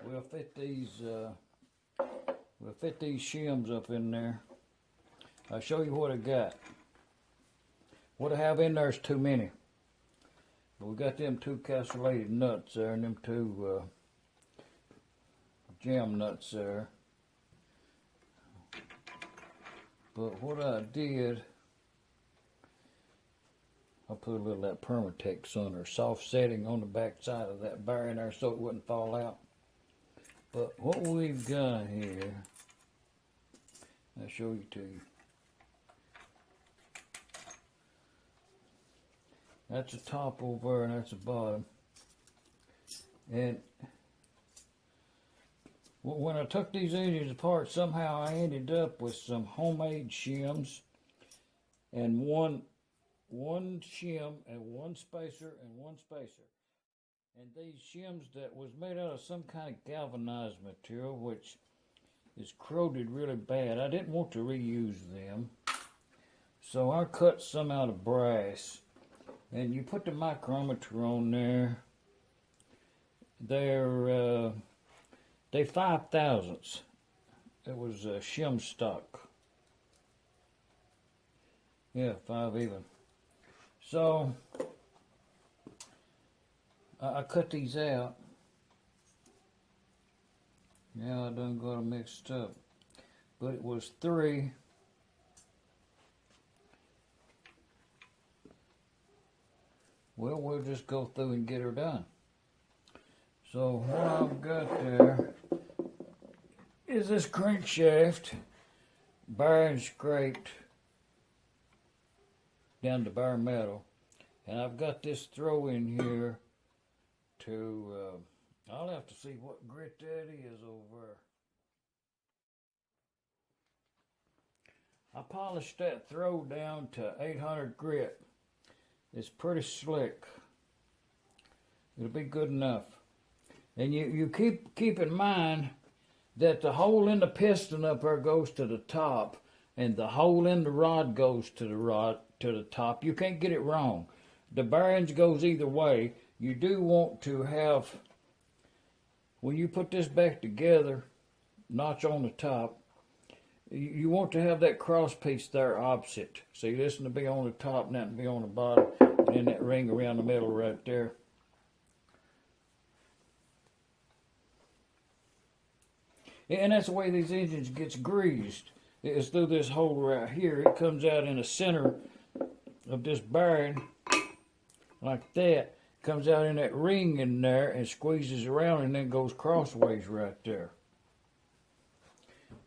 we'll fit these shims up in there. I'll show you what I got. What I have in there is too many. But we got them two castellated nuts there and them two jam nuts there. But what I did, I put a little of that Permatex on there, soft setting on the back side of that bearing there so it wouldn't fall out. But what we've got here, I'll show you to you. That's the top over there and that's the bottom. And when I took these engines apart, somehow I ended up with some homemade shims and one shim and one spacer and one spacer. And these shims that was made out of some kind of galvanized material, which is corroded really bad. I didn't want to reuse them, so I cut some out of brass. And you put the micrometer on there. They're 5/1000ths. It was shim stock. Yeah, 5 even. So I cut these out. Now I done got them mixed up. But it was 3. Well, we'll just go through and get her done. So what I've got there is this crankshaft, bearing scraped down to bare metal. And I've got this throw in here to, I'll have to see what grit that is over there. I polished that throw down to 800 grit. It's pretty slick. It'll be good enough. And you keep in mind that the hole in the piston up there goes to the top, and the hole in the rod goes to the top. You can't get it wrong. The bearings goes either way. You do want to have, when you put this back together, notch on the top, you want to have that cross piece there opposite. See, this one to be on the top and that to be on the bottom, and then that ring around the middle right there. And that's the way these engines gets greased. It's through this hole right here. It comes out in the center of this bearing like that. Comes out in that ring in there and squeezes around and then goes crossways right there.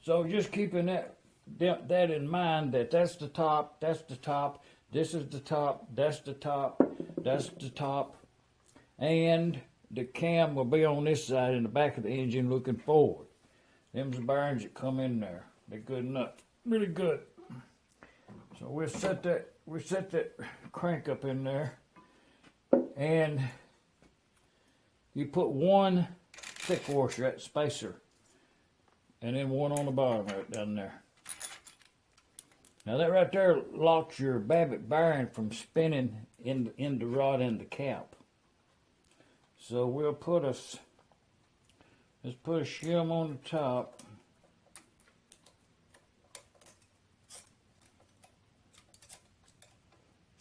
So just keeping that in mind, that's the top, that's the top, this is the top, that's the top, that's the top, and the cam will be on this side in the back of the engine looking forward. Them's the bearings that come in there. They're good enough, really good. So we'll set that crank up in there, and you put one thick washer at the spacer, and then one on the bottom right down there. Now that right there locks your babbitt bearing from spinning in the rod and the cap. So we'll put let's put a shim on the top.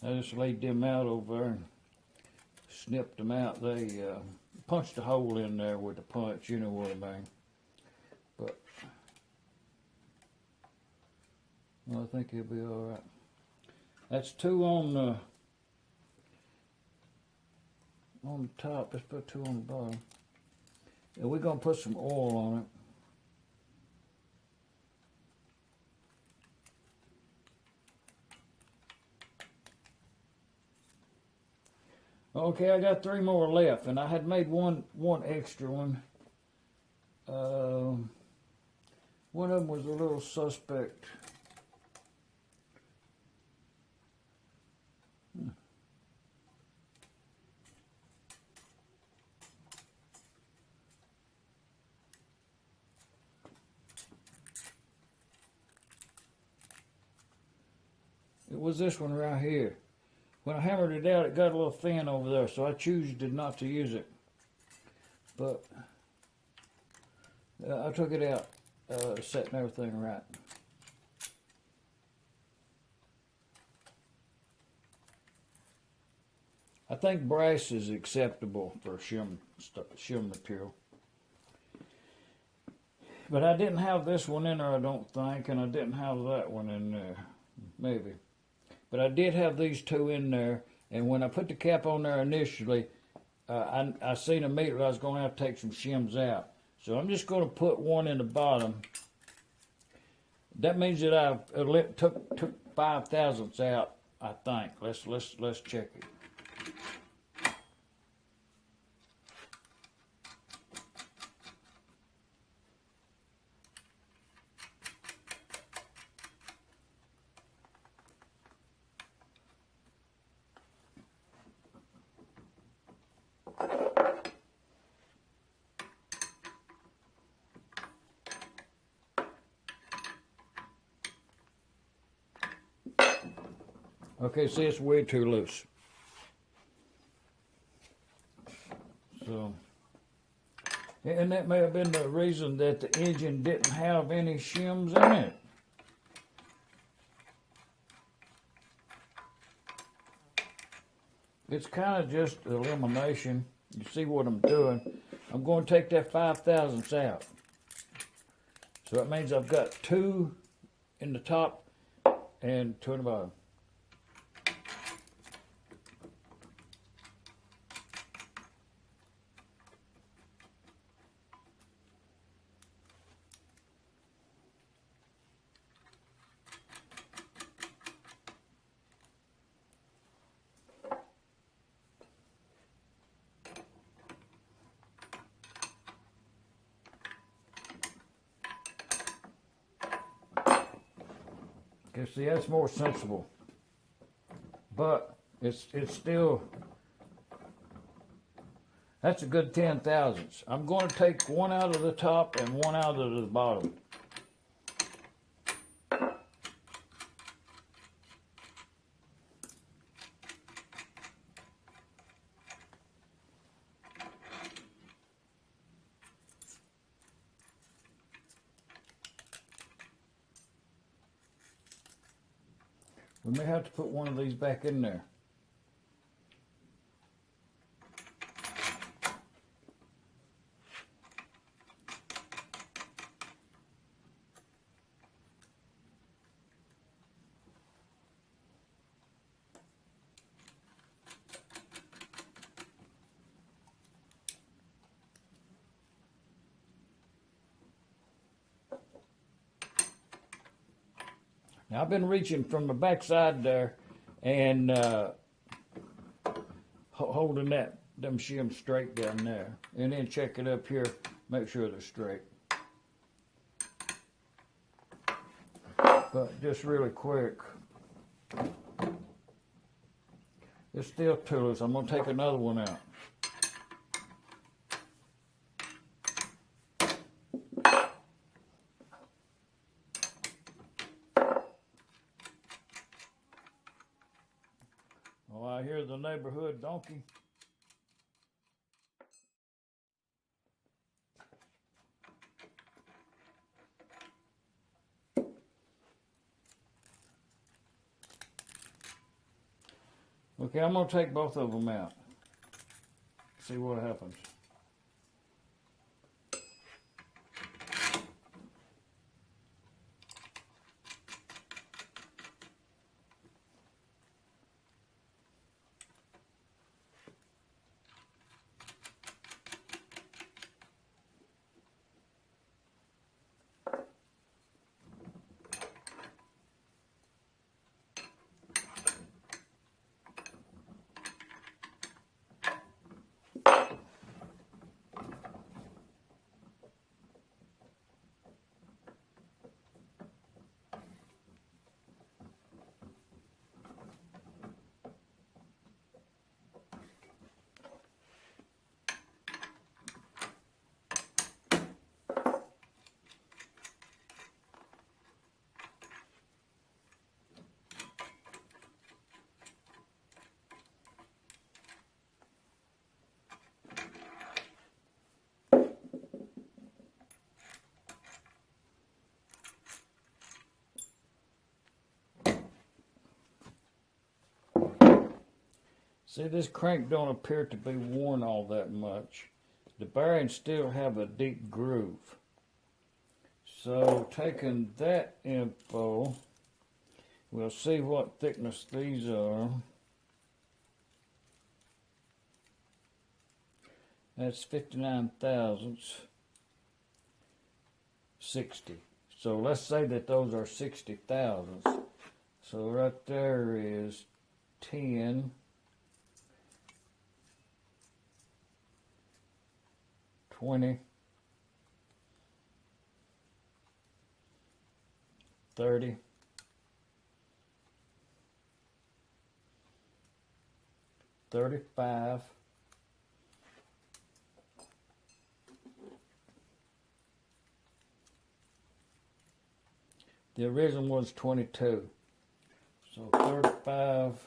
I just laid them out over there and snipped them out. They punched a hole in there with the punch, you know what I mean. But well, I think he'll be all right. That's 2 on the top. Let's put 2 on the bottom. And we're gonna put some oil on it. Okay, I got 3 more left, and I had made one extra one. One of them was a little suspect. It was this one right here. When I hammered it out, it got a little thin over there, so I chose not to use it. But I took it out, setting everything right. I think brass is acceptable for shim material. But I didn't have this one in there, I don't think, and I didn't have that one in there, maybe. But I did have these two in there, and when I put the cap on there initially, I seen immediately I was going to have to take some shims out. So I'm just going to put one in the bottom. That means that I took 5 thousandths out, I think. Let's check it. Okay, see, it's way too loose. So, and that may have been the reason that the engine didn't have any shims in it. It's kind of just elimination. You see what I'm doing. I'm going to take that 5 thousandths out. So that means I've got 2 in the top and 2 in the bottom. Okay, see, that's more sensible. But it's still, that's a good 10 thousandths. I'm going to take 1 out of the top and 1 out of the bottom. We may have to put one of these back in there. Now I've been reaching from the back side there and holding them shims straight down there, and then check it up here, make sure they're straight. But just really quick, it's still too loose. I'm going to take another one out. Oh, I hear the neighborhood donkey. Okay, I'm going to take both of them out. See what happens. See, this crank don't appear to be worn all that much. The bearings still have a deep groove. So taking that info, we'll see what thickness these are. That's 59 thousandths, 60. So let's say that those are 60 thousandths. So right there is 10, 20, 30, 35, 'The original was 22. So 35,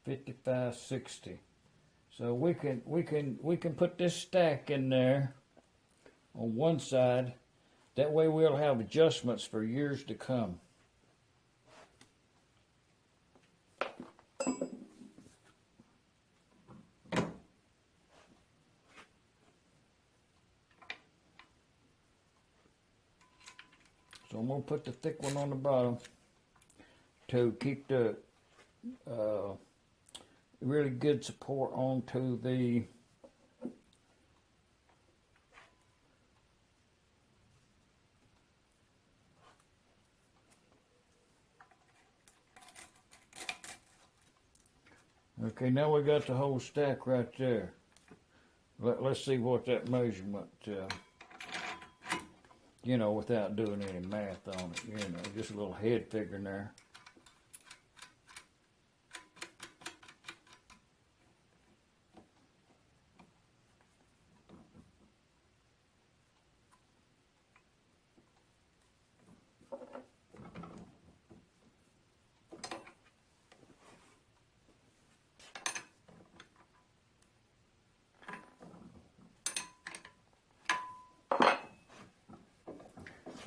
55, 60. So we can put this stack in there on one side. That way we'll have adjustments for years to come. So I'm going to put the thick one on the bottom to keep the really good support onto the Okay, now we got the whole stack right there. Let's see what that measurement, without doing any math on it, just a little head figure in there.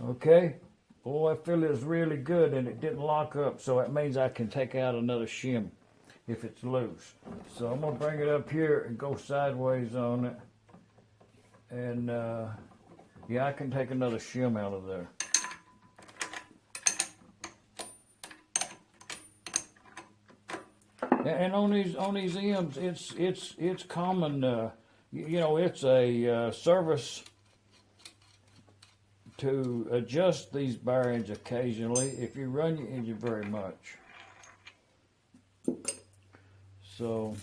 Okay, boy, I feel it's really good and it didn't lock up, so that means I can take out another shim if it's loose. So I'm going to bring it up here and go sideways on it. And yeah, I can take another shim out of there. And on these M's, it's common, it's a service to adjust these bearings occasionally if you run your engine very much. So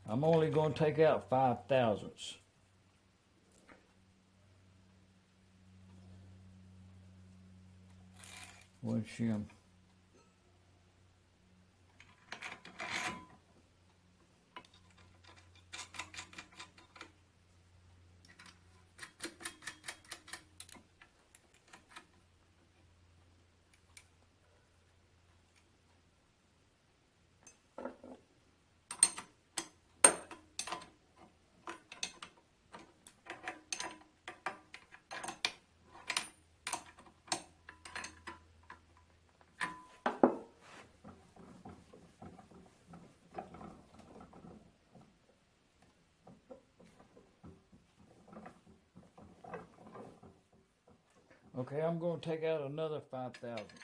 I'm only going to take out 5 thousandths. One shim. Okay, I'm going to take out another 5 thousandths.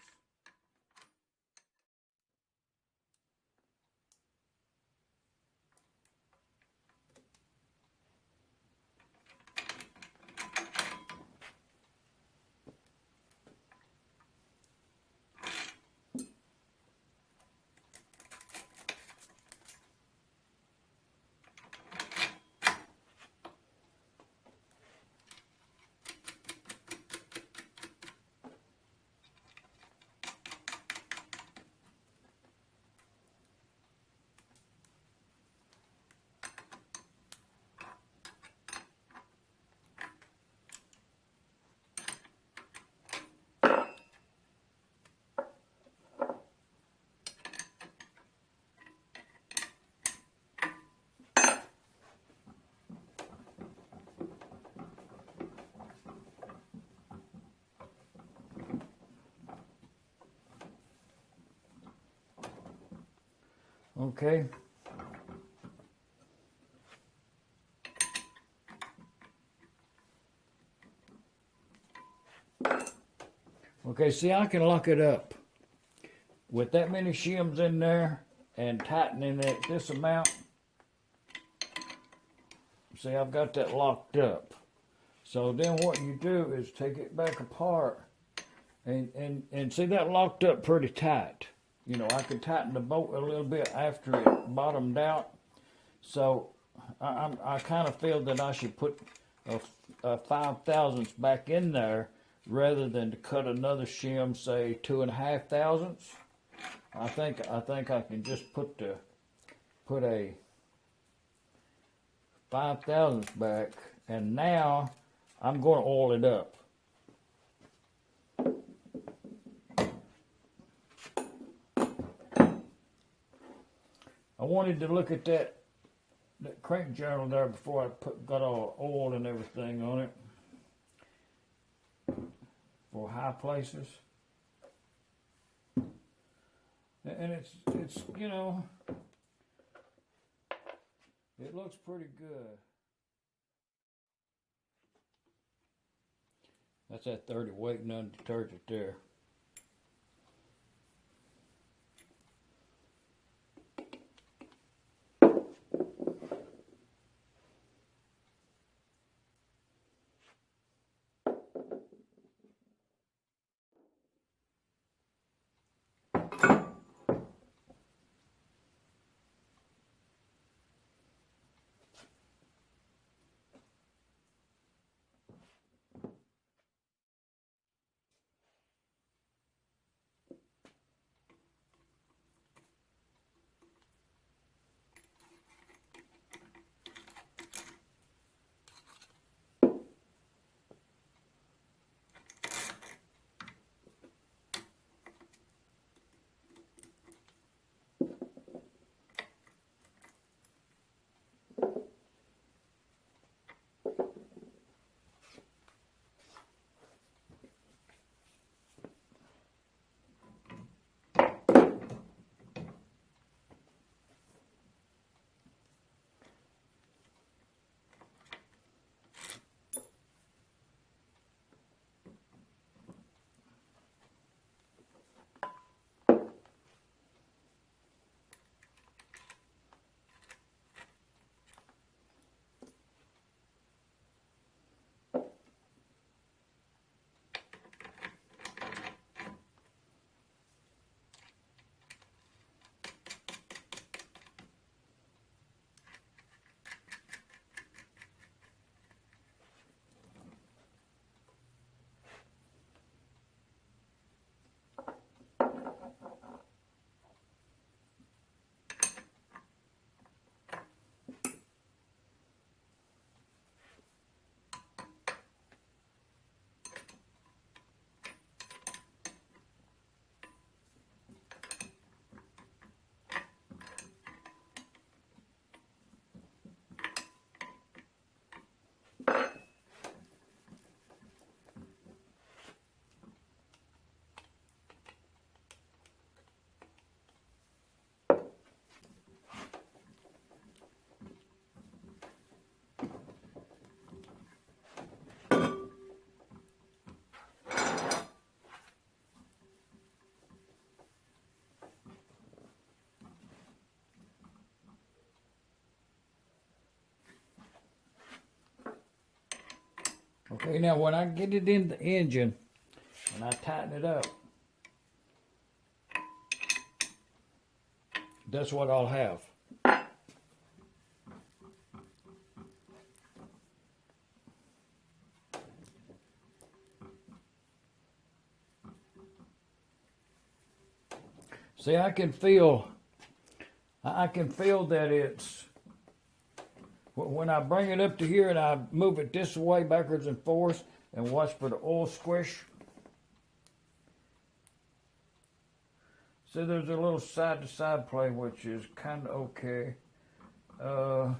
Okay. Okay, see, I can lock it up. With that many shims in there and tightening it this amount, see, I've got that locked up. So then what you do is take it back apart and see that locked up pretty tight. You know, I could tighten the bolt a little bit after it bottomed out. So I kind of feel that I should put a 5/1000 back in there rather than to cut another shim, say 2.5 thousandths. I think I can just put a 5/1000 back, and now I'm going to oil it up. I wanted to look at that crank journal there before I got all oil and everything on it for high places. And it's you know, it looks pretty good. That's that 30 weight none detergent there. Okay, now when I get it in the engine and I tighten it up, that's what I'll have. See, I can feel that it's, when I bring it up to here and I move it this way, backwards and forth, and watch for the oil squish. See, there's a little side-to-side play, which is kind of okay. I'm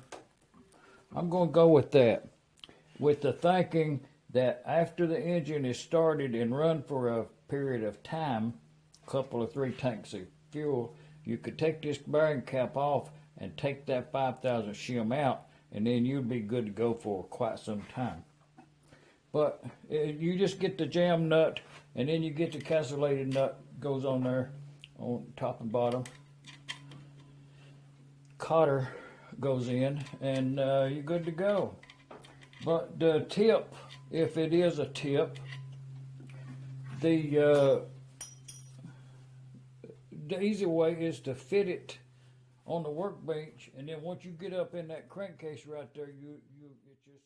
going to go with that, with the thinking that after the engine is started and run for a period of time, a couple of 3 tanks of fuel, you could take this bearing cap off and take that 5,000 shim out, and then you'd be good to go for quite some time. But you just get the jam nut, and then you get the castellated nut, goes on there on top and bottom. Cotter goes in, and you're good to go. But the tip, if it is a tip, the easy way is to fit it on the workbench, and then once you get up in that crankcase right there, it just